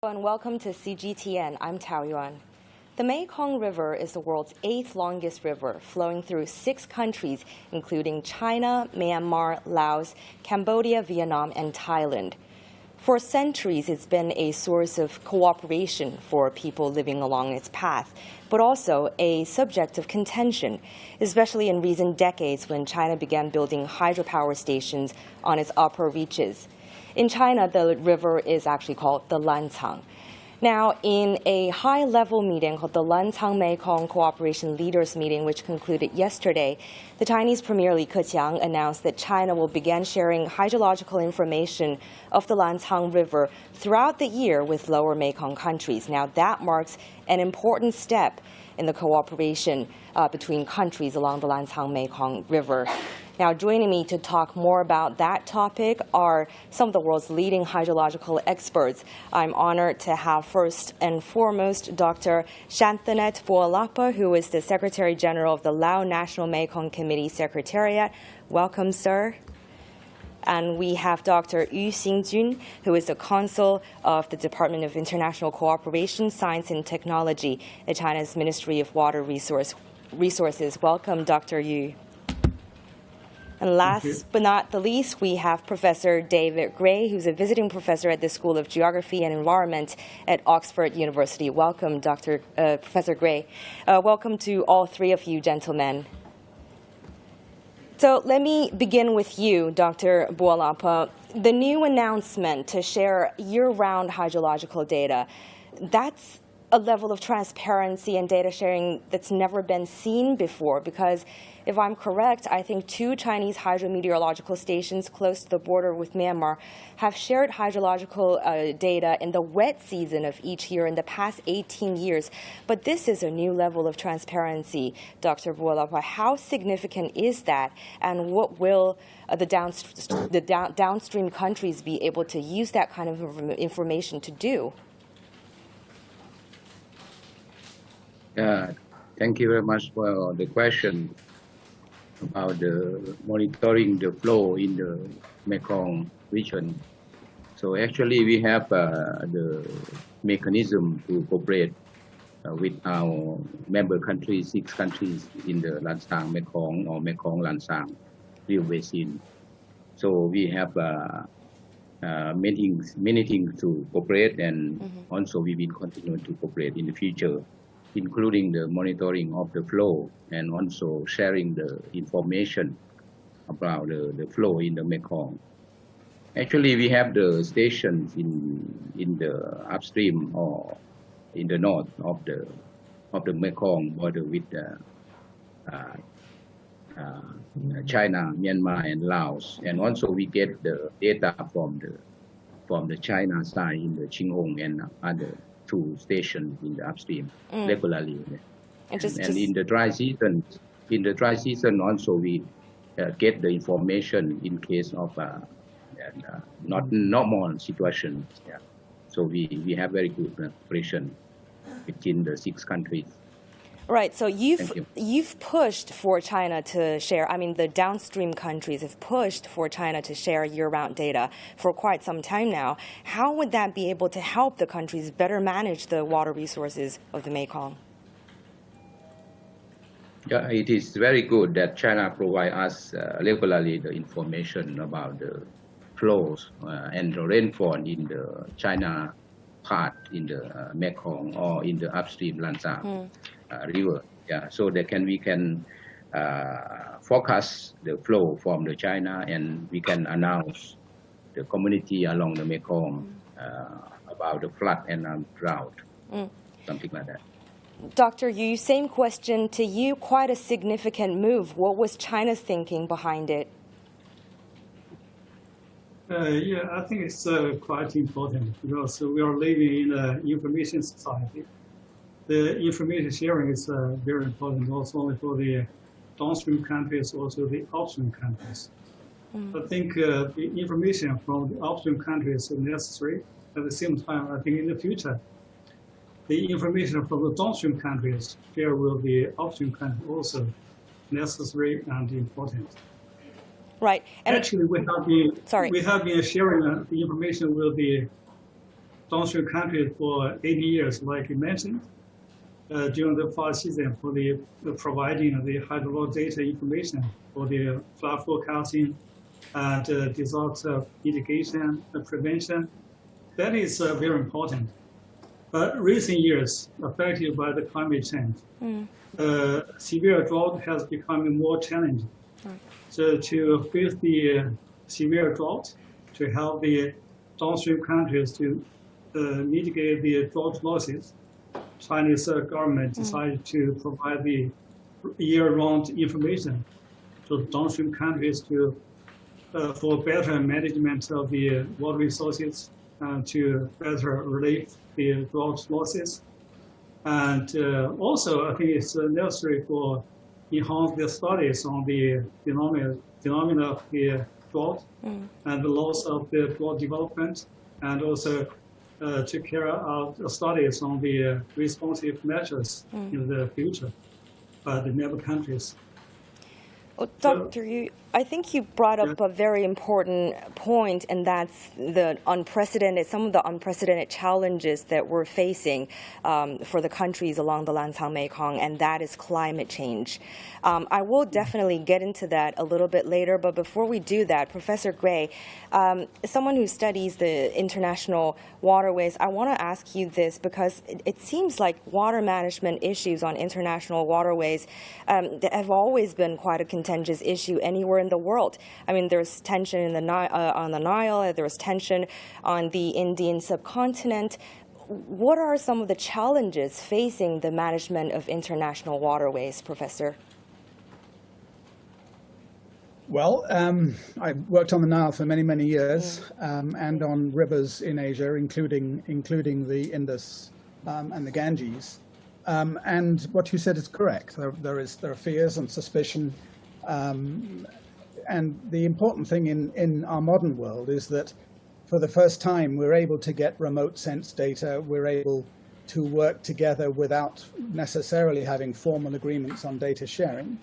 And welcome to CGTN. I'm Tao Yuan. The Mekong River is the world's 8th longest river, flowing through 6 countries, including China, Myanmar, Laos, Cambodia, Vietnam, and Thailand. For centuries, it's been a source of cooperation for people living along its path, but also a subject of contention, especially in recent decades when China began building hydropower stations on its upper reaches. In China, the river is actually called the Lancang. Now, in a high-level meeting called the Lancang-Mekong Cooperation Leaders Meeting, which concluded yesterday, the Chinese Premier Li Keqiang announced that China will begin sharing hydrological information of the Lancang River throughout the year with lower Mekong countries. Now, that marks an important step in the cooperation between countries along the Lancang-Mekong River. Now, joining me to talk more about that topic are some of the world's leading hydrological experts. I'm honored to have first and foremost Dr. Shanthanet Boalapa, who is the Secretary General of the Lao National Mekong Committee Secretariat. Welcome, sir. And we have Dr. Yu Xingjun, who is the Consul of the Department of International Cooperation, Science and Technology at China's Ministry of Water Resources. Welcome, Dr. Yu. And last but not the least, we have Professor David Gray, who's a visiting professor at the School of Geography and Environment at Oxford University. Welcome, Professor Gray. Welcome to all three of you, gentlemen. So let me begin with you, Dr. Boalapa. The new announcement to share year-round hydrological data, that's a level of transparency and data sharing that's never been seen before, because if I'm correct, I think 2 Chinese hydrometeorological stations close to the border with Myanmar have shared hydrological data in the wet season of each year in the past 18 years. But this is a new level of transparency, Dr. Boalapa. How significant is that, and what will the downstream countries be able to use that kind of information to do? Thank you very much for the question about the monitoring the flow in the Mekong region. So actually we have the mechanism to cooperate with our member countries, 6 countries in the Lancang-Mekong or Mekong-Lancang River Basin. So we have many things to cooperate, and also we will continue to cooperate in the future, including the monitoring of the flow and also sharing the information about the flow in the Mekong. Actually, we have the stations in the upstream or in the north of the Mekong border with China, Myanmar, and Laos. And also we get the data from the China side in the Qinghong and other 2 stations in the upstream regularly. And in the dry season, also we get the information in case of not normal situation. Yeah. So we have very good cooperation between the 6 countries. Right. So you've pushed for China to share. I mean, the downstream countries have pushed for China to share year-round data for quite some time now. How would that be able to help the countries better manage the water resources of the Mekong? Yeah, it is very good that China provides us regularly the information about the flows and the rainfall in the China part in the Mekong or in the upstream Lancang River. Yeah, so that we can forecast the flow from the China, and we can announce the community along the Mekong about the flood and drought, something like that. Dr. Yu, same question to you. Quite a significant move. What was China's thinking behind it? Yeah, I think it's quite important because we are living in an information society. The information sharing is very important, not only for the downstream countries, also the upstream countries. I think the information from the upstream countries is necessary. At the same time, I think in the future, the information from the downstream countries share with the upstream countries also necessary and important. Right. And actually, we have been sharing the information with the downstream countries for 80 years, like you mentioned, during the fall season for the providing the hydrological data information for the flood forecasting and disaster mitigation and prevention. That is very important. But recent years, affected by the climate change, severe drought has become more challenging. Right. So to face the severe drought, to help the downstream countries to mitigate the drought losses, Chinese government decided to provide the year-round information to downstream countries to for better management of the water resources and to better relieve the drought losses. And also, I think it's necessary for enhance the studies on the phenomena of the drought and the loss of the drought development, and also to carry out studies on the responsive measures in the future by the member countries. Well, Dr. Yu, I think you brought up a very important point, and that's some of the unprecedented challenges that we're facing for the countries along the Lancang-Mekong, and that is climate change. I will definitely get into that a little bit later, but before we do that, Professor Gray, someone who studies the international waterways, I want to ask you this because it seems like water management issues on international waterways have always been quite a contentious issue anywhere in the world. I mean, there's tension in on the Nile, there was tension on the Indian subcontinent. What are some of the challenges facing the management of international waterways, Professor? Well, I worked on the Nile for many, many years, and on rivers in Asia, including the Indus and the Ganges. And what you said is correct. There are fears and suspicion. And the important thing in our modern world is that for the first time, we're able to get remote sense data. We're able to work together without necessarily having formal agreements on data sharing.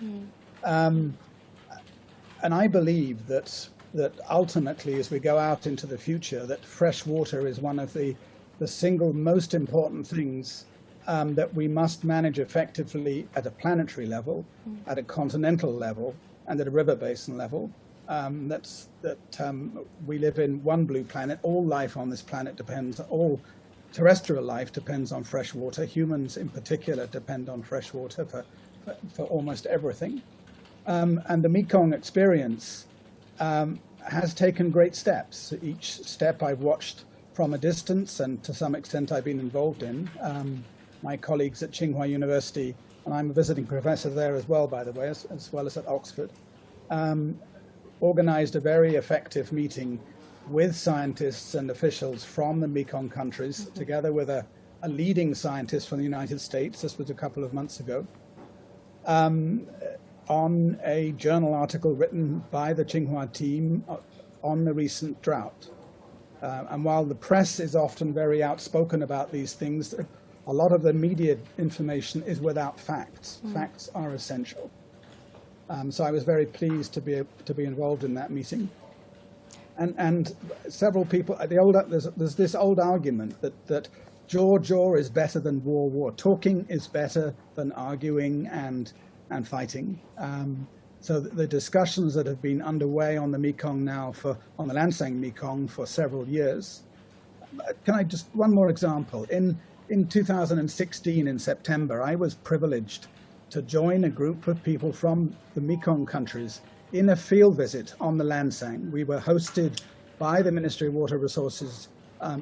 And I believe that ultimately, as we go out into the future, that fresh water is one of the single most important things that we must manage effectively at a planetary level, at a continental level, and at a river basin level. We live in one blue planet. All life on this planet all terrestrial life depends on fresh water. Humans in particular depend on fresh water for almost everything. And the Mekong experience has taken great steps. Each step I've watched from a distance, and to some extent I've been involved in. My colleagues at Tsinghua University, and I'm a visiting professor there as well, by the way, as well as at Oxford, organized a very effective meeting with scientists and officials from the Mekong countries, together with a leading scientist from the United States. This was a couple of months ago. On a journal article written by the Tsinghua team on the recent drought. And while the press is often very outspoken about these things, a lot of the media information is without facts. Facts are essential. So I was very pleased to be involved in that meeting. And several people, there's this old argument that jaw is better than war. Talking is better than arguing and fighting. So the discussions that have been underway on the Mekong now on the Lancang-Mekong for several years. Can I just, one more example. In 2016 in September, I was privileged to join a group of people from the Mekong countries in a field visit on the Lancang. We were hosted by the Ministry of Water Resources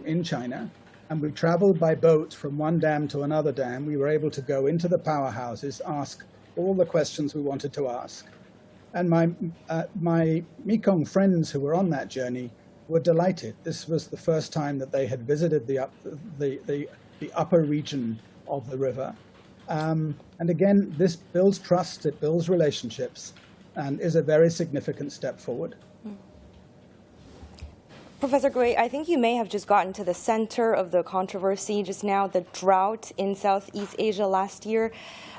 in China, and we traveled by boat from one dam to another dam. We were able to go into the powerhouses, ask all the questions we wanted to ask. And my Mekong friends who were on that journey were delighted. This was the first time that they had visited the upper region of the river. And again, this builds trust, it builds relationships, and is a very significant step forward. Professor Gray, I think you may have just gotten to the center of the controversy just now, the drought in Southeast Asia last year.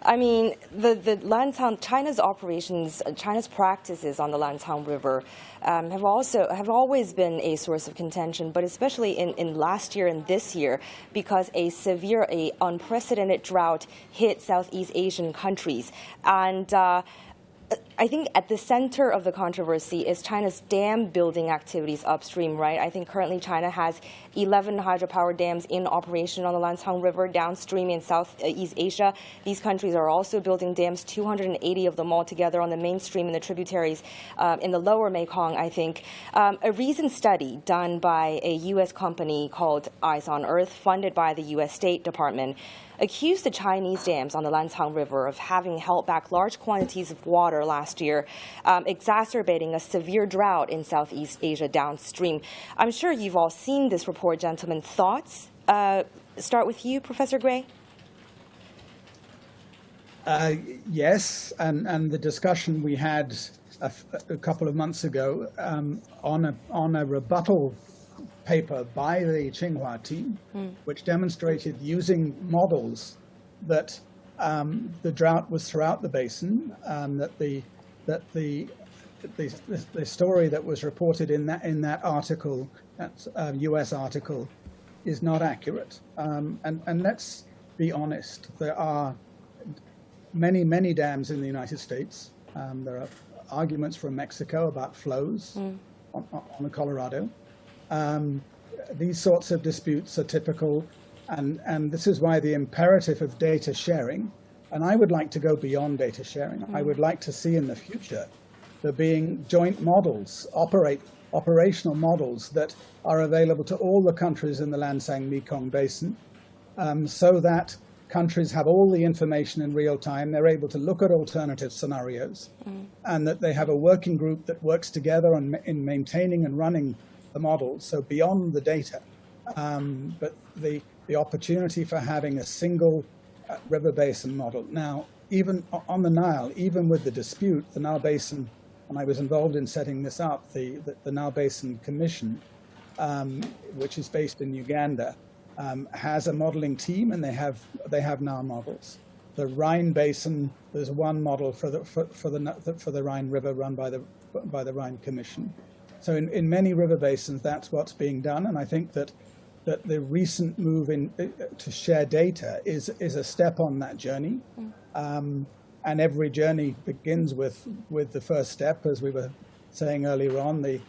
I mean, the Lancang, China's operations, China's practices on the Lancang River have always been a source of contention, but especially in last year and this year, because a unprecedented drought hit Southeast Asian countries. And I think at the center of the controversy is China's dam building activities upstream, right? I think currently China has 11 hydropower dams in operation on the Lancang River downstream in Southeast Asia. These countries are also building dams, 280 of them altogether on the mainstream and the tributaries in the lower Mekong, I think. A recent study done by a U.S. company called Eyes on Earth, funded by the U.S. State Department, accused the Chinese dams on the Lancang River of having held back large quantities of water last year, exacerbating a severe drought in Southeast Asia downstream. I'm sure you've all seen this report, gentlemen. Thoughts? Start with you, Professor Gray. Yes, and the discussion we had a couple of months ago on a rebuttal paper by the Tsinghua team, which demonstrated using models that the drought was throughout the basin, that the story that was reported in that article, that U.S. article, is not accurate. And let's be honest, there are many dams in the United States. There are arguments from Mexico about flows on the Colorado. These sorts of disputes are typical, and this is why the imperative of data sharing, and I would like to go beyond data sharing. I would like to see in the future there being joint models, operational models that are available to all the countries in the Lancang-Mekong basin, so that countries have all the information in real time. They're able to look at alternative scenarios, and that they have a working group that works together in maintaining and running the models. So beyond the data, but the opportunity for having a single river basin model. Now, even on the Nile, even with the dispute, the Nile Basin, and I was involved in setting this up, the Nile Basin Commission, which is based in Uganda, has a modeling team, and they have Nile models. The Rhine Basin, there's one model for the Rhine River run by the Rhine Commission. So in many river basins, that's what's being done, and I think that the recent move to share data is a step on that journey. And every journey begins with the first step, as we were saying earlier on, that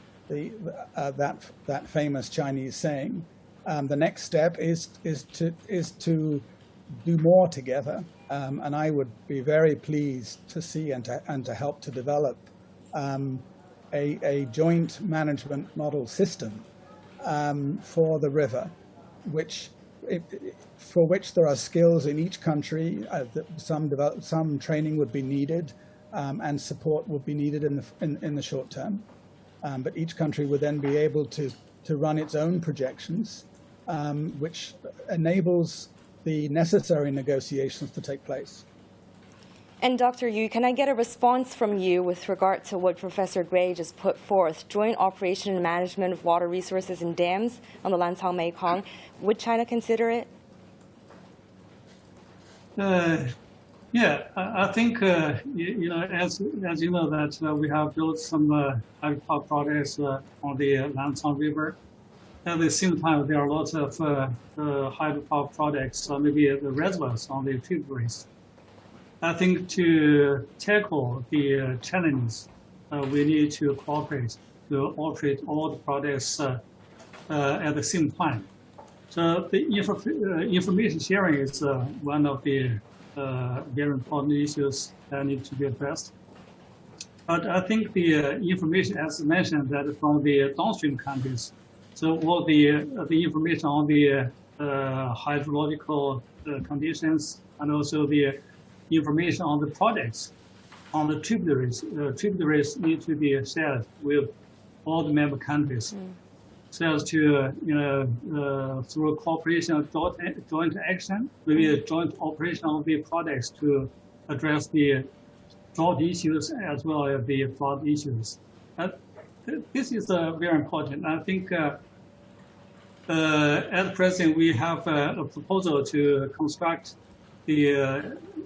famous Chinese saying. The next step is to do more together, and I would be very pleased to see and to help to develop a joint management model system for the river, for which there are skills in each country. Some training would be needed, and support would be needed in the short term. But each country would then be able to run its own projections, which enables the necessary negotiations to take place. And Dr. Yu, can I get a response from you with regard to what Professor Gray just put forth, joint operation and management of water resources and dams on the Lancang-Mekong? Would China consider it? Yeah, I think, as you know, that we have built some hydropower projects on the Lancang River. At the same time, there are lots of hydropower projects, maybe the reservoirs on the tributaries. I think to tackle the challenges, we need to cooperate to operate all the projects at the same time. So the information sharing is one of the very important issues that need to be addressed. But I think the information, as mentioned, that from the downstream countries, so all the information on the hydrological conditions, and also the information on the projects, on the tributaries. Tributaries need to be shared with all the member countries, so as to, through cooperation, joint action, maybe a joint operation of the projects to address the drought issues as well as the flood issues. This is very important. I think at present we have a proposal to construct the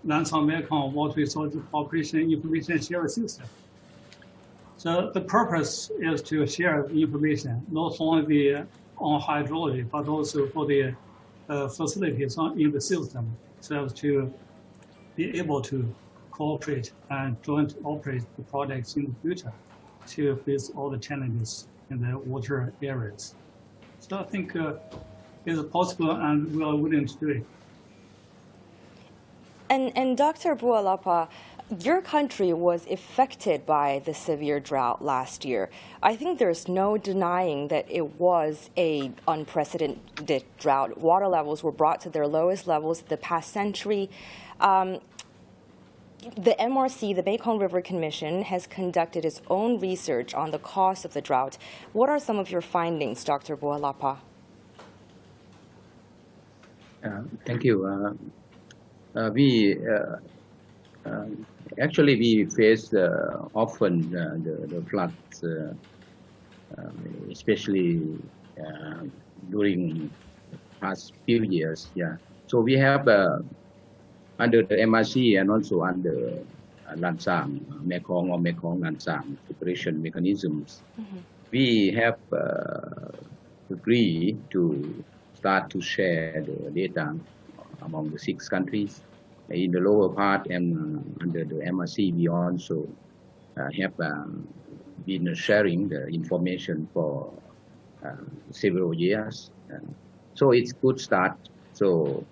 Lancang-Mekong Water Resources Cooperation Information Sharing System. So the purpose is to share information, not only on hydrology, but also for the facilities in the system, so as to be able to cooperate and joint operate the projects in the future to face all the challenges in the water areas. So I think it's possible and we are willing to do it. And Dr. Bualapa, your country was affected by the severe drought last year. I think there's no denying that it was an unprecedented drought. Water levels were brought to their lowest levels the past century. The MRC, the Mekong River Commission, has conducted its own research on the cause of the drought. What are some of your findings, Dr. Bualapa? Thank you. Actually, we face often the floods, especially during past few years. Yeah. So we have under the MRC and also under Lancang-Mekong or Mekong Lancang Cooperation mechanisms, we have agreed to start to share the data among the 6 countries. In the lower part and under the MRC, we also have been sharing the information for several years. So it's a good start. So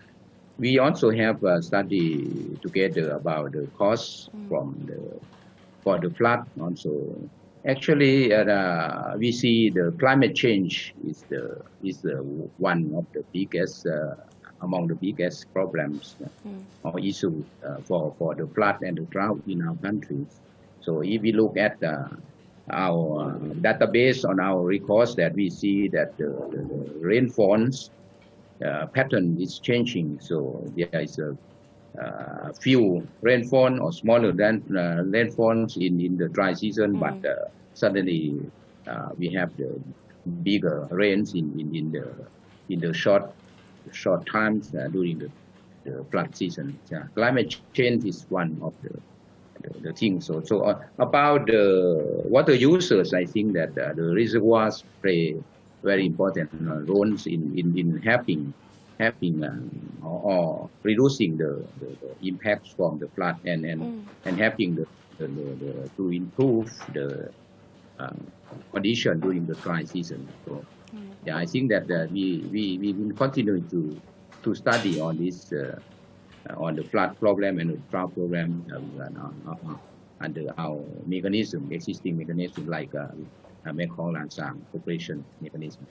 we also have a study together about the costs for the flood. Also, actually, we see the climate change is one of the biggest among the biggest problems or issues for the flood and the drought in our countries. So if we look at our database on our records, that we see that the rainfalls pattern is changing. So there is a few rainfall or smaller than rainfalls in the dry season, but suddenly we have the bigger rains in the short times during the flood season. Climate change is one of the things. So about the water users, I think that the reservoirs play very important roles in helping or reducing the impacts from the flood and helping to improve the condition during the dry season. So, yeah, I think that we will continue to study on this on the flood problem and the drought problem under our existing mechanism like Mekong Lancang Cooperation Mechanism.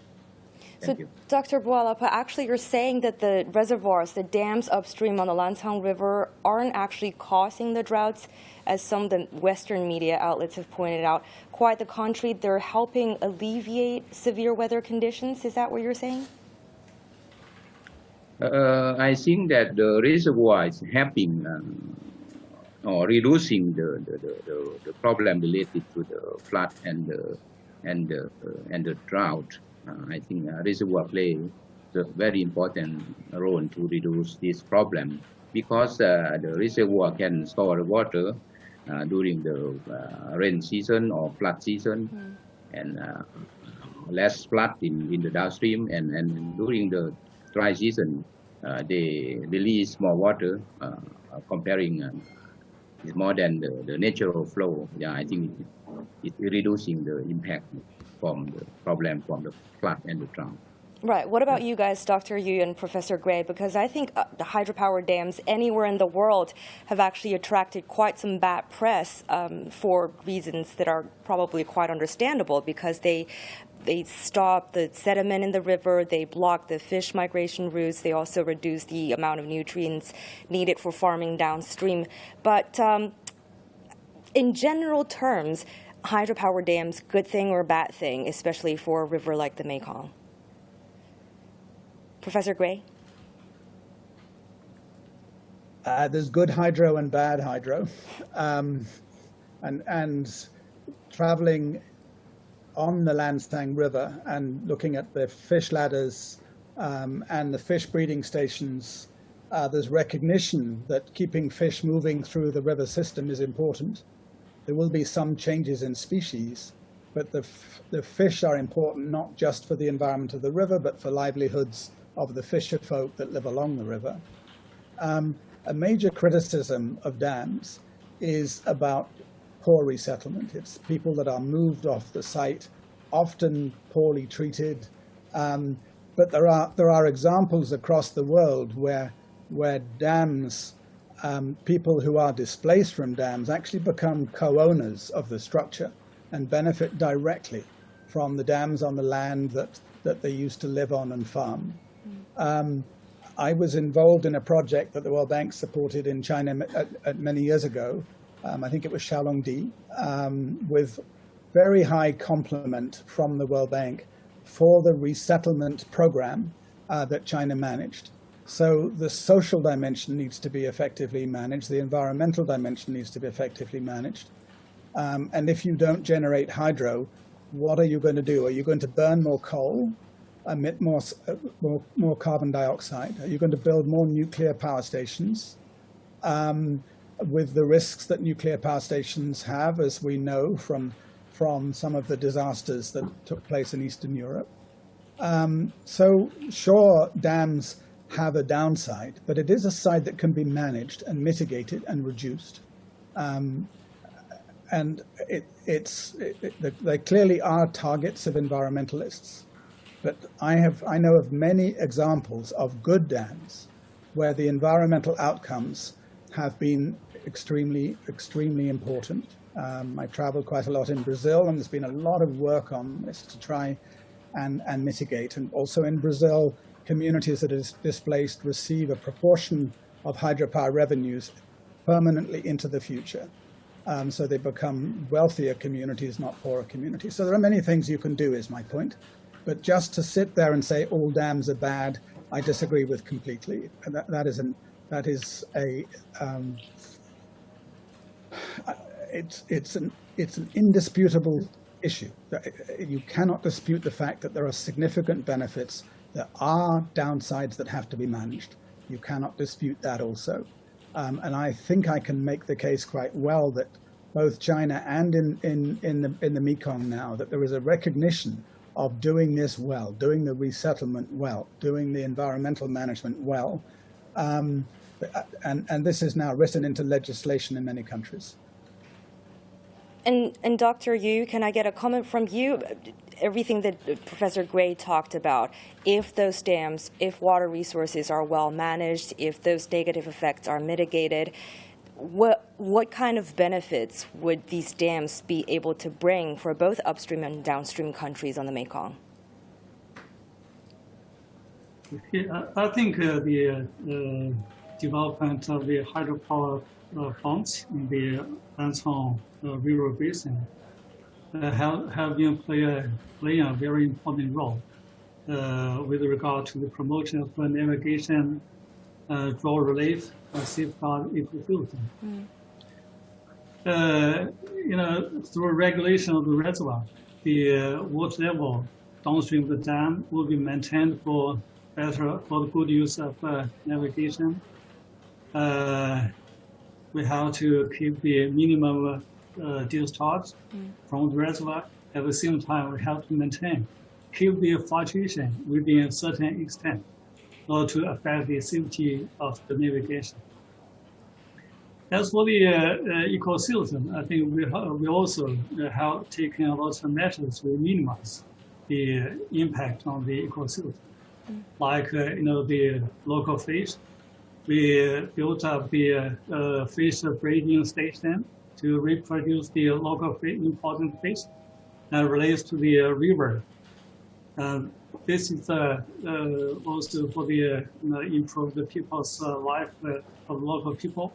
So, Dr. Bualapa, actually you're saying that the reservoirs, the dams upstream on the Lancang River aren't actually causing the droughts, as some of the Western media outlets have pointed out. Quite the contrary, they're helping alleviate severe weather conditions. Is that what you're saying? I think that the reservoir is helping or reducing the problem related to the flood and the drought. I think reservoir plays a very important role to reduce this problem, because the reservoir can store the water during the rain season or flood season, and less flood in the downstream, and during the dry season they release more water comparing more than the natural flow. Yeah, I think it's reducing the impact from the problem from the flood and the drought. Right. What about you guys, Dr. Yu and Professor Gray? Because I think the hydropower dams anywhere in the world have actually attracted quite some bad press for reasons that are probably quite understandable, because they stop the sediment in the river, they block the fish migration routes, they also reduce the amount of nutrients needed for farming downstream. But in general terms, hydropower dams, good thing or bad thing, especially for a river like the Mekong? Professor Gray? There's good hydro and bad hydro. And traveling on the Lancang River and looking at the fish ladders and the fish breeding stations, there's recognition that keeping fish moving through the river system is important. There will be some changes in species, but the fish are important not just for the environment of the river, but for livelihoods of the fisher folk that live along the river. A major criticism of dams is about poor resettlement. It's people that are moved off the site, often poorly treated. But there are examples across the world where dams, people who are displaced from dams actually become co-owners of the structure and benefit directly from the dams on the land that they used to live on and farm. I was involved in a project that the World Bank supported in China many years ago. I think it was Xiaolongdi, with very high compliment from the World Bank for the resettlement program that China managed. So the social dimension needs to be effectively managed. The environmental dimension needs to be effectively managed. And if you don't generate hydro, what are you going to do? Are you going to burn more coal, emit more carbon dioxide? Are you going to build more nuclear power stations? With the risks that nuclear power stations have, as we know from some of the disasters that took place in Eastern Europe. So sure, dams have a downside, but it is a side that can be managed and mitigated and reduced. And they clearly are targets of environmentalists. But I know of many examples of good dams where the environmental outcomes have been extremely, extremely important. I traveled quite a lot in Brazil, and there's been a lot of work on this to try and mitigate. And also in Brazil, communities that are displaced receive a proportion of hydropower revenues permanently into the future. So they become wealthier communities, not poorer communities. So there are many things you can do, is my point. But just to sit there and say all dams are bad, I disagree with completely. And it's an indisputable issue. You cannot dispute the fact that there are significant benefits. There are downsides that have to be managed. You cannot dispute that also. And I think I can make the case quite well that both China and in the Mekong now, that there is a recognition of doing this well, doing the resettlement well, doing the environmental management well. And this is now written into legislation in many countries. And Dr. Yu, can I get a comment from you? Everything that Professor Gray talked about, if those dams, if water resources are well managed, if those negative effects are mitigated, what kind of benefits would these dams be able to bring for both upstream and downstream countries on the Mekong? I think the development of the hydropower plants in the Lancang River basin have been playing a very important role with regard to the promotion of navigation, drought relief, safeguard ecosystem. Through regulation of the reservoir, the water level downstream of the dam will be maintained for the good use of navigation. We have to keep the minimum discharge from the reservoir. At the same time, we have to keep the fluctuation within a certain extent, not to affect the safety of the navigation. As for the ecosystem, I think we also have taken a lot of measures to minimize the impact on the ecosystem. Like the local fish, we built up the fish breeding station to reproduce the local important fish and relates to the river. This is also for the improve the people's life of local people.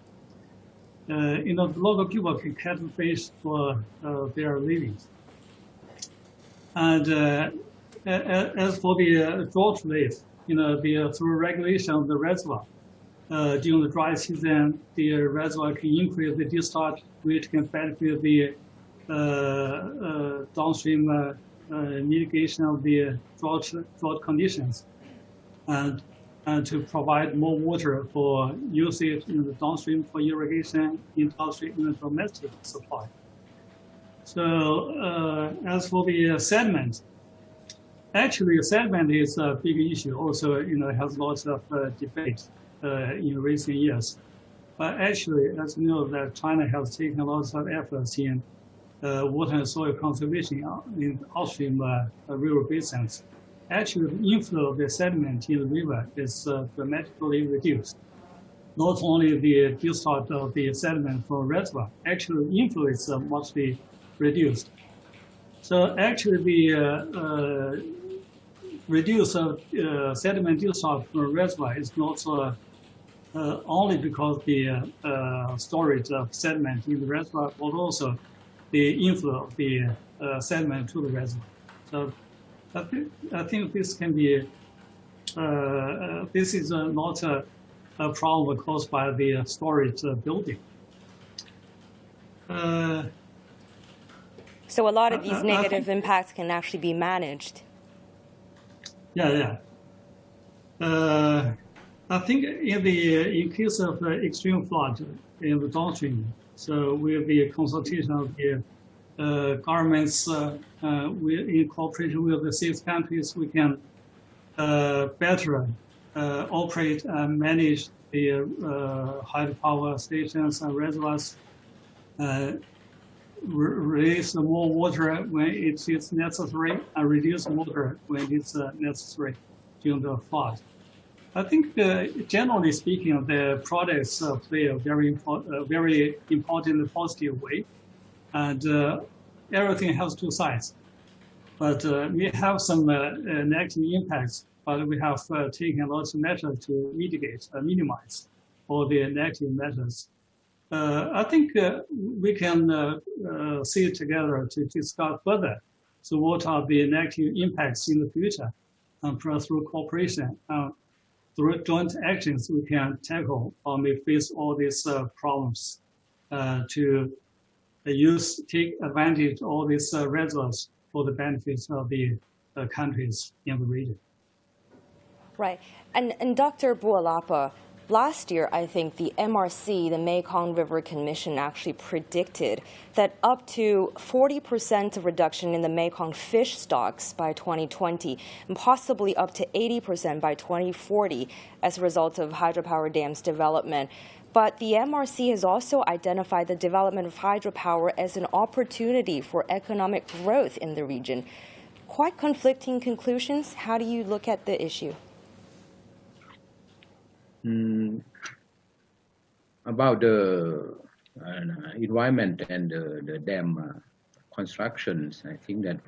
The local people can catch fish for their living. And as for the drought relief, through regulation of the reservoir, during the dry season, the reservoir can increase the discharge, which can benefit the downstream mitigation of the drought conditions, and to provide more water for usage in the downstream for irrigation, industry, and domestic supply. So as for the sediment, actually sediment is a big issue. Also, has lots of debate in recent years. But actually, as you know, that China has taken lots of efforts in water and soil conservation in upstream river basins. Actually, the inflow of the sediment in the river is dramatically reduced. Not only the discharge of the sediment from reservoir, actually the inflow is mostly reduced. So actually, the reduce sediment discharge from reservoir is not only because the storage of sediment in the reservoir, but also the inflow of the sediment to the reservoir. So I think this can be, this is not a problem caused by the storage building. So a lot of these negative impacts can actually be managed. Yeah. I think in case of extreme flood in the downstream, so with the consultation of the governments, in cooperation with the 6 countries, we can better operate and manage the hydropower stations and reservoirs, release more water when it is necessary, and reduce water when it's necessary during the flood. I think, generally speaking, the projects play a very important and positive way, and everything has 2 sides. But we have some negative impacts, but we have taken lots of measures to mitigate, minimize all the negative measures. I think we can sit together to discuss further. So what are the negative impacts in the future? And through cooperation, through joint actions, we can tackle or may face all these problems to take advantage of all these reservoirs for the benefits of the countries in the region. Right. And Dr. Bualapa, last year, I think the MRC, the Mekong River Commission, actually predicted that up to 40% of reduction in the Mekong fish stocks by 2020, and possibly up to 80% by 2040 as a result of hydropower dams development. But the MRC has also identified the development of hydropower as an opportunity for economic growth in the region. Quite conflicting conclusions. How do you look at the issue? About the environment and the dam constructions, I think that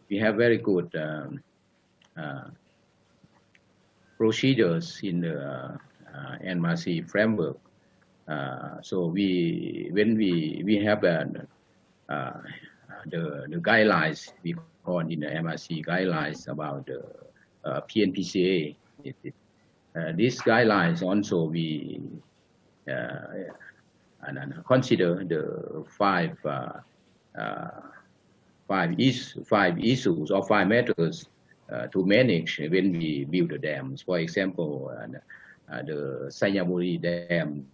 we have very good procedures in the MRC framework. So when we have the guidelines, we call in the MRC guidelines about the PNPCA. These guidelines also we consider the five issues or 5 matters to manage when we build the dams. For example, the Sayamuri Dam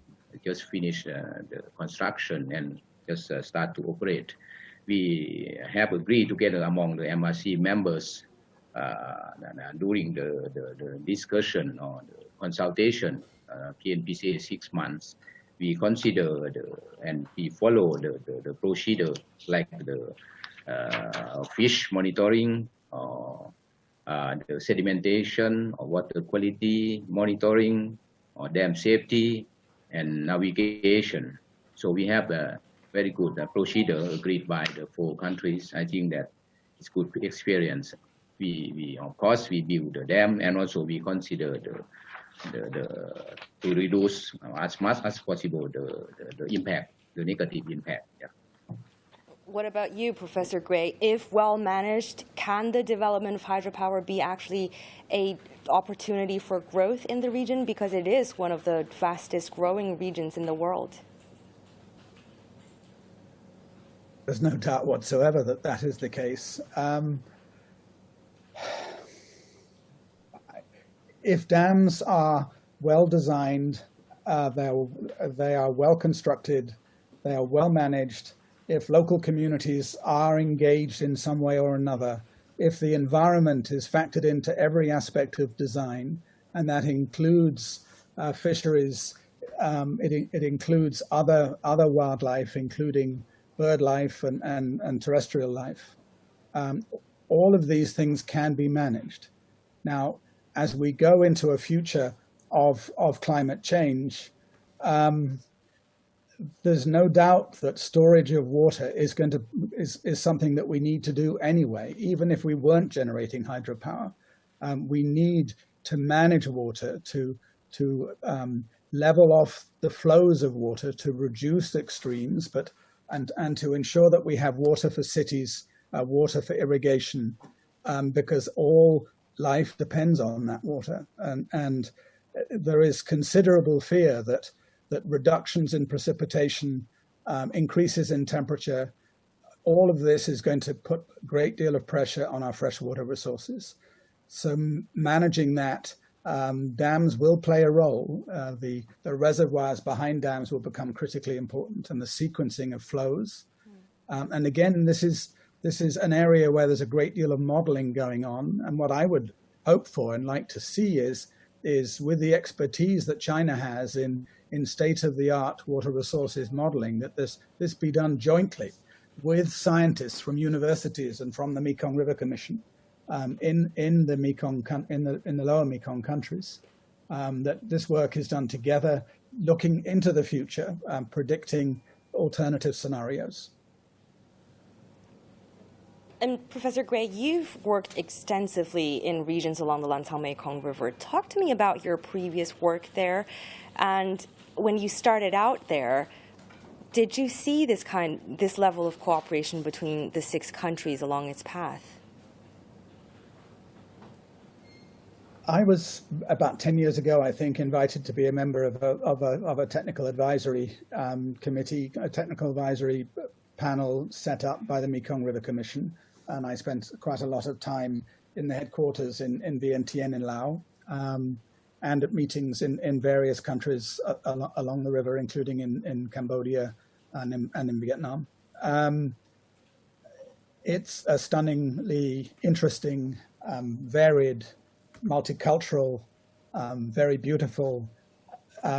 just finished the construction and just start to operate. We have agreed together among the MRC members during the discussion or the consultation, PNPCA 6 months, we consider and we follow the procedure like the fish monitoring, or the sedimentation, or water quality monitoring, or dam safety, and navigation. So we have a very good procedure agreed by the 4 countries. I think that it's good experience. We of course we build the dam, and also we consider to reduce as much as possible the impact, the negative impact. Yeah. What about you, Professor Gray? If well managed, can the development of hydropower be actually an opportunity for growth in the region, because it is one of the fastest growing regions in the world? There's no doubt whatsoever that that is the case. If dams are well designed, they are well constructed, they are well managed, if local communities are engaged in some way or another, if the environment is factored into every aspect of design, and that includes fisheries, it includes other wildlife, including bird life and terrestrial life. All of these things can be managed. Now, as we go into a future of climate change, there's no doubt that storage of water is something that we need to do anyway, even if we weren't generating hydropower. We need to manage water, to level off the flows of water, to reduce extremes, and to ensure that we have water for cities, water for irrigation, because all life depends on that water. And there is considerable fear that reductions in precipitation, increases in temperature, all of this is going to put a great deal of pressure on our freshwater resources. So managing that, dams will play a role. The reservoirs behind dams will become critically important, and the sequencing of flows. And again, this is an area where there's a great deal of modeling going on. And what I would hope for and like to see is with the expertise that China has in state-of-the-art water resources modeling, that this be done jointly with scientists from universities and from the Mekong River Commission in the lower Mekong countries. That this work is done together, looking into the future, predicting alternative scenarios. And Professor Gray, you've worked extensively in regions along the Lancang-Mekong River. Talk to me about your previous work there. And when you started out there, did you see this level of cooperation between the 6 countries along its path? I was about 10 years ago, I think, invited to be a member of a technical advisory committee, a technical advisory panel set up by the Mekong River Commission. And I spent quite a lot of time in the headquarters in Vientiane in Laos, and at meetings in various countries along the river, including in Cambodia and in Vietnam. It's a stunningly interesting, varied, multicultural, very beautiful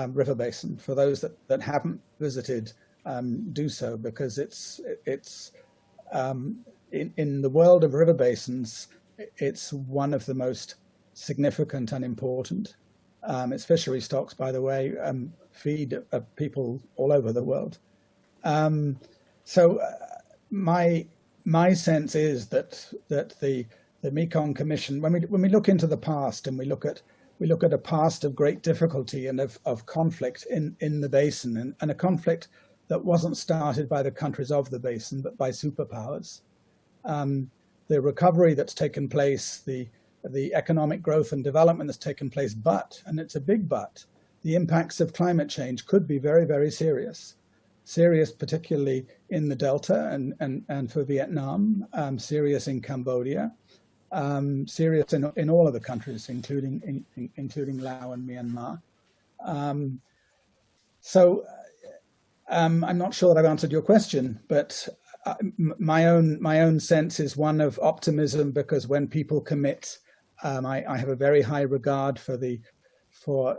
river basin. For those that haven't visited, do so, because it's in the world of river basins, it's one of the most significant and important. Its fishery stocks, by the way, feed people all over the world. So my sense is that the Mekong Commission, when we look into the past and we look at a past of great difficulty and of conflict in the basin, and a conflict that wasn't started by the countries of the basin, but by superpowers. The recovery that's taken place, the economic growth and development that's taken place, and it's a big but, the impacts of climate change could be very, very serious. Serious particularly in the Delta and for Vietnam, serious in Cambodia, serious in all of the countries, including Laos and Myanmar. I'm not sure that I've answered your question, but my own sense is one of optimism, because when people commit, I have a very high regard for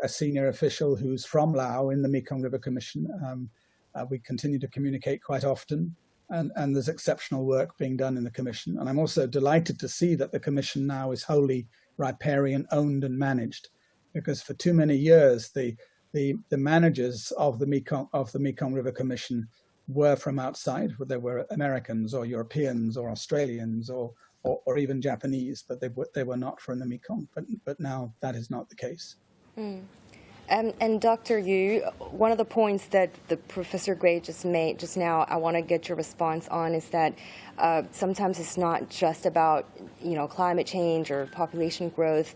a senior official who's from Laos in the Mekong River Commission. We continue to communicate quite often, and there's exceptional work being done in the Commission. And I'm also delighted to see that the Commission now is wholly riparian owned and managed, because for too many years the managers of the Mekong River Commission were from outside. They were Americans or Europeans or Australians or even Japanese, but they were not from the Mekong. But now that is not the case. And Dr. Yu, one of the points that the Professor Gray just made just now, I want to get your response on, is that sometimes it's not just about climate change or population growth.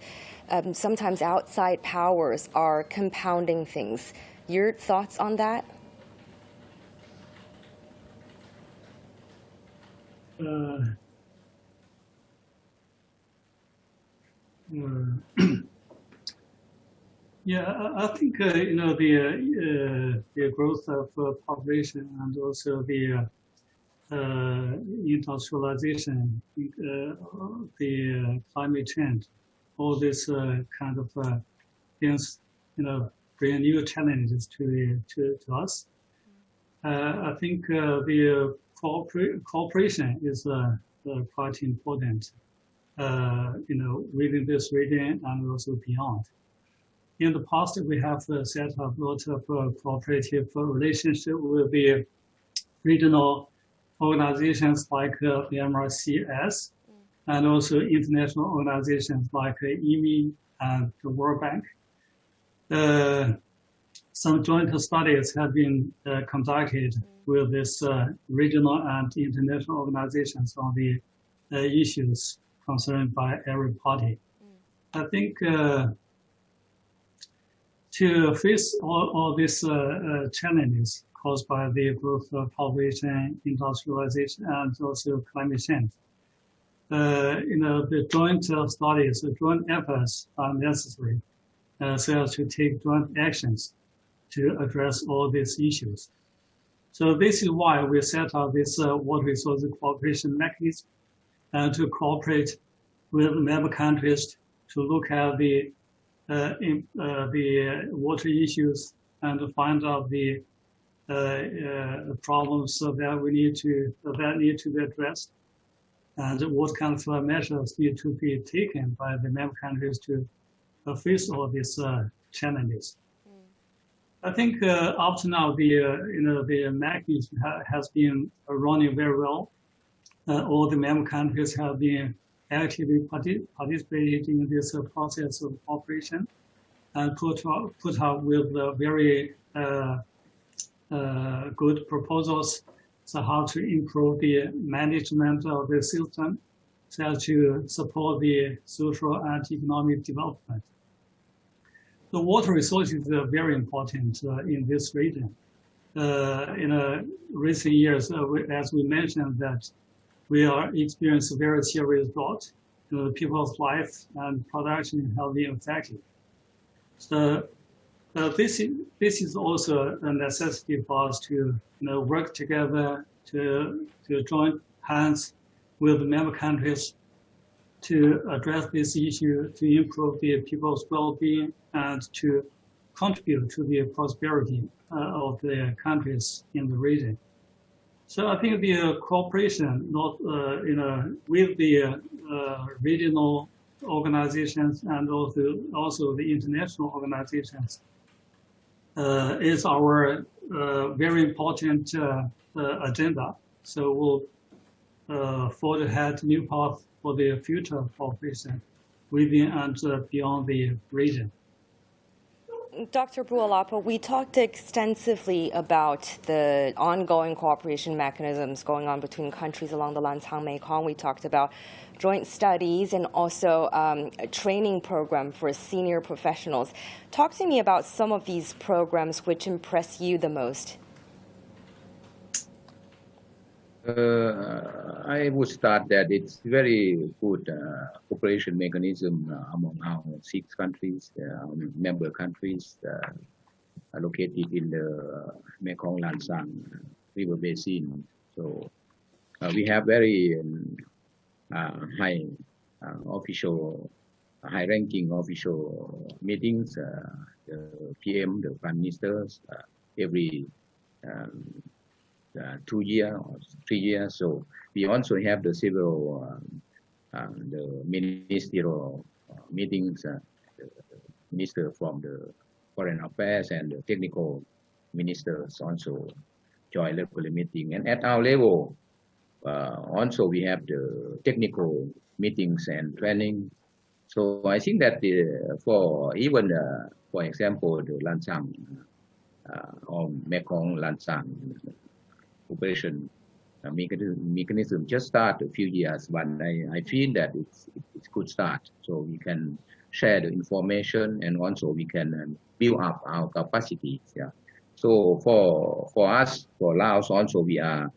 Sometimes outside powers are compounding things. Your thoughts on that? Yeah, I think the growth of population and also the industrialization, the climate change, all this kind of things, bring new challenges to us. I think the cooperation is quite important, within this region and also beyond. In the past, we have set up a lot of cooperative relationship with the regional organizations like Myanmar CS, and also international organizations like IMI and the World Bank. Some joint studies have been conducted with this regional and international organizations on the issues concerned by every party. I think to face all these challenges caused by the growth of population, industrialization, and also climate change, the joint studies, the joint efforts are necessary so as to take joint actions to address all these issues. So this is why we set up this water resource cooperation mechanism to cooperate with member countries to look at the water issues and to find out the problems that need to be addressed, and what kind of measures need to be taken by the member countries to face all these challenges. I think up to now the mechanism has been running very well. All the member countries have been actively participating in this process of cooperation and put up with very good proposals on how to improve the management of the system so as to support the social and economic development. The water resources are very important in this region. In recent years, as we mentioned, that we are experiencing very serious drought. People's life and production have been affected. So this is also a necessity for us to work together to join hands with the member countries to address this issue, to improve the people's well-being, and to contribute to the prosperity of the countries in the region. So I think the cooperation, with the regional organizations and also the international organizations, is our very important agenda. So we'll forge ahead new path for the future cooperation within and beyond the region. Dr. Buolapa, we talked extensively about the ongoing cooperation mechanisms going on between countries along the Lancang-Mekong. We talked about joint studies and also a training program for senior professionals. Talk to me about some of these programs which impress you the most. I would start that it's very good cooperation mechanism among our 6 countries, member countries located in the Mekong Lancang River Basin. So we have very high-ranking official meetings, the PM, the Prime Ministers, every 2 years or 3 years. So we also have the several the ministerial meetings, the minister from the foreign affairs and the technical ministers also join regular meeting. And at our level, also we have the technical meetings and training. So I think that for example, the Lancang or Mekong Lancang Cooperation mechanism just started a few years, but I feel that it's a good start. So we can share the information and also we can build up our capacities. Yeah. So for us, for Laos also, we are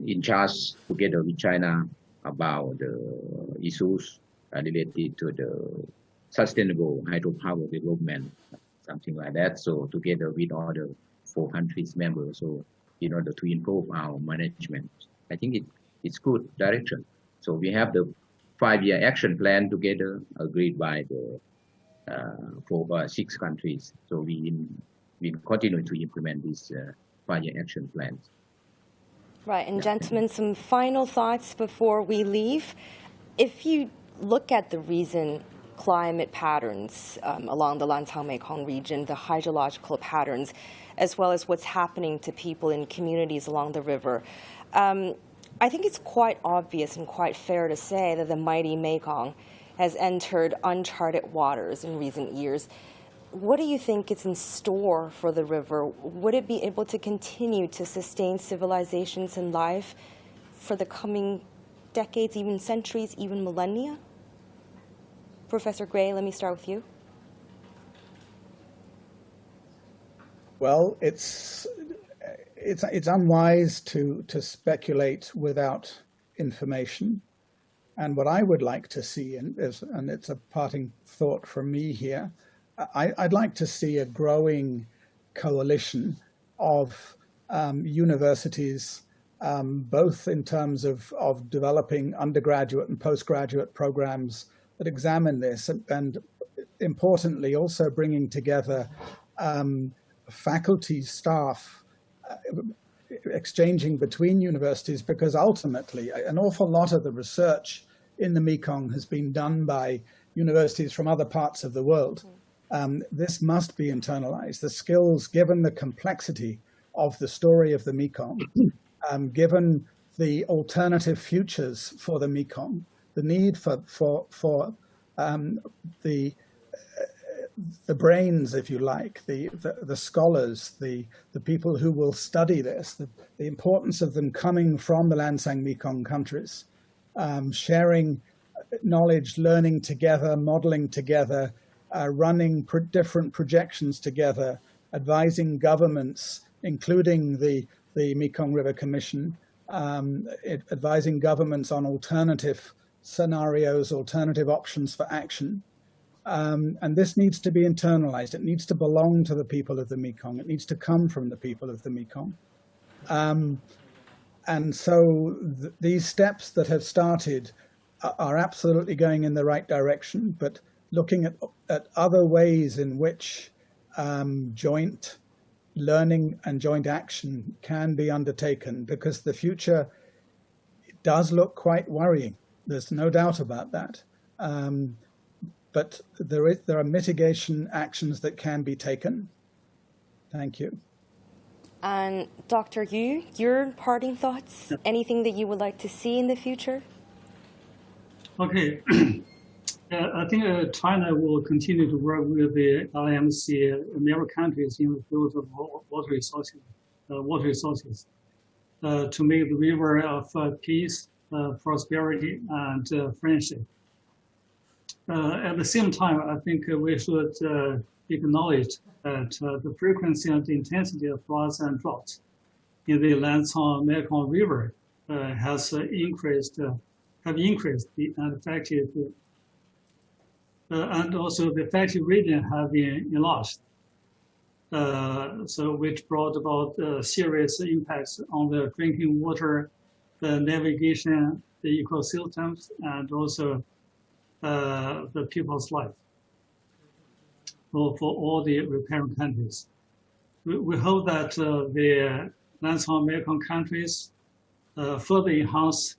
in charge together with China about the issues related to the sustainable hydropower development, something like that. So together with all the 4 countries members, so in order to improve our management, I think it's good direction. So we have the 5-year action plan together agreed by the 6 countries. So we continue to implement these 5-year action plans. Right, and gentlemen, some final thoughts before we leave. If you look at the recent climate patterns along the Lancang-Mekong region, the hydrological patterns, as well as what's happening to people in communities along the river, I think it's quite obvious and quite fair to say that the mighty Mekong has entered uncharted waters in recent years. What do you think is in store for the river? Would it be able to continue to sustain civilizations and life for the coming decades, even centuries, even millennia? Professor Gray, let me start with you. Well, it's unwise to speculate without information. And what I would like to see, and it's a parting thought from me here, I'd like to see a growing coalition of universities, both in terms of developing undergraduate and postgraduate programs that examine this, and importantly also bringing together faculty, staff, exchanging between universities, because ultimately an awful lot of the research in the Mekong has been done by universities from other parts of the world. This must be internalized. The skills, given the complexity of the story of the Mekong, given the alternative futures for the Mekong, the need for the brains, if you like, the scholars, the people who will study this, the importance of them coming from the Lancang-Mekong countries, sharing knowledge, learning together, modeling together, running different projections together, advising governments, including the Mekong River Commission, advising governments on alternative scenarios, alternative options for action. And this needs to be internalized. It needs to belong to the people of the Mekong. It needs to come from the people of the Mekong. And so these steps that have started are absolutely going in the right direction, but looking at other ways in which joint learning and joint action can be undertaken, because the future does look quite worrying. There's no doubt about that. But there are mitigation actions that can be taken. Thank you. And Dr. Yu, your parting thoughts? Anything that you would like to see in the future? Okay. I think China will continue to work with the LMC member countries in the field of water resources to make the river of peace, prosperity, and friendship. At the same time, I think we should acknowledge that the frequency and intensity of floods and droughts in the Lancang-Mekong River have increased and affected, and also the affected region have been enlarged. So which brought about serious impacts on the drinking water, the navigation, the ecosystems, and also the people's life for all the parent countries. We hope that the Lancang-Mekong countries further enhance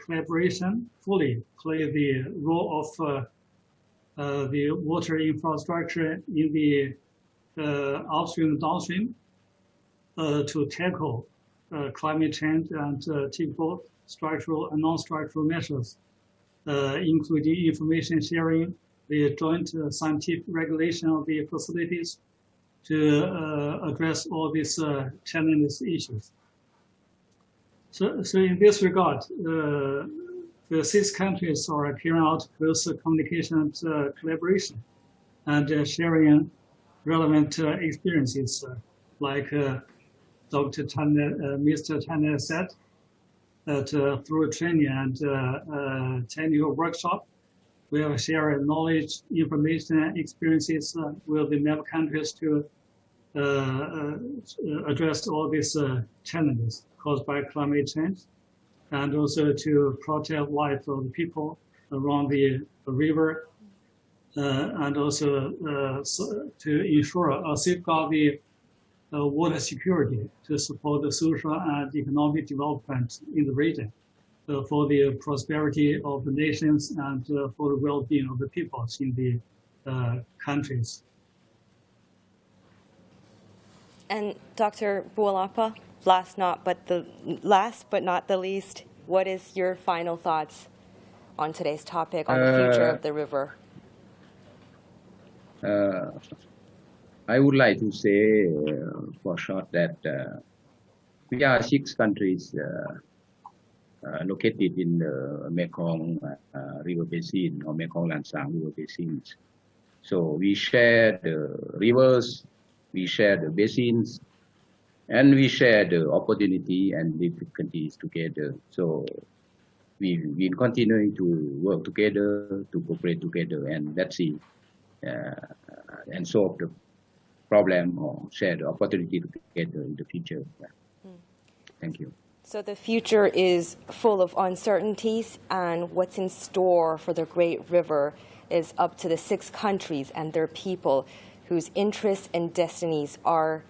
collaboration, fully play the role of the water infrastructure in the upstream and downstream to tackle climate change and take both structural and non-structural measures, including information sharing, the joint scientific regulation of the facilities to address all these challenges issues. So in this regard, the 6 countries are carrying out close communication and collaboration and sharing relevant experiences, like Mr. Tanner said. through training and technical workshop. We have shared knowledge, information, and experiences with the member countries to address all these challenges caused by climate change, and also to protect life of the people around the river, and also to ensure or safeguard the water security to support the social and economic development in the region for the prosperity of the nations and for the well-being of the peoples in the countries. And Dr. Bualapa, last but not the least, what is your final thoughts on today's topic on the future of the river? I would like to say for short that we are 6 countries located in the Mekong River Basin or Mekong Lancang River Basins. So we share the rivers, we share the basins, and we share the opportunity and difficulties together. So we continue to work together, to cooperate together, and let's see and solve the problem or share the opportunity together in the future. Thank you. So the future is full of uncertainties, and what's in store for the Great River is up to the 6 countries and their people whose interests and destinies are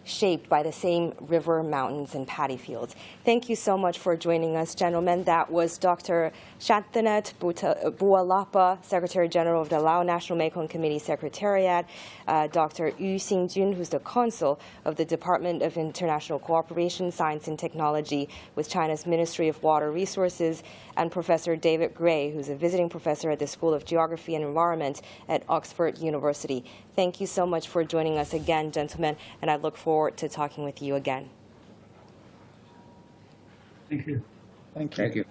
shaped by the same river, mountains, and paddy fields. Thank you so much for joining us, gentlemen. That was Dr. Shantanet Bualapa, Secretary General of the Lao National Mekong Committee Secretariat, Dr. Yu Xingjun, who's the Consul of the Department of International Cooperation, Science and Technology with China's Ministry of Water Resources, and Professor David Gray, who's a visiting professor at the School of Geography and Environment at Oxford University. Thank you so much for joining us again, gentlemen, and I look forward to talking with you again. Thank you. Thank you. Thank you.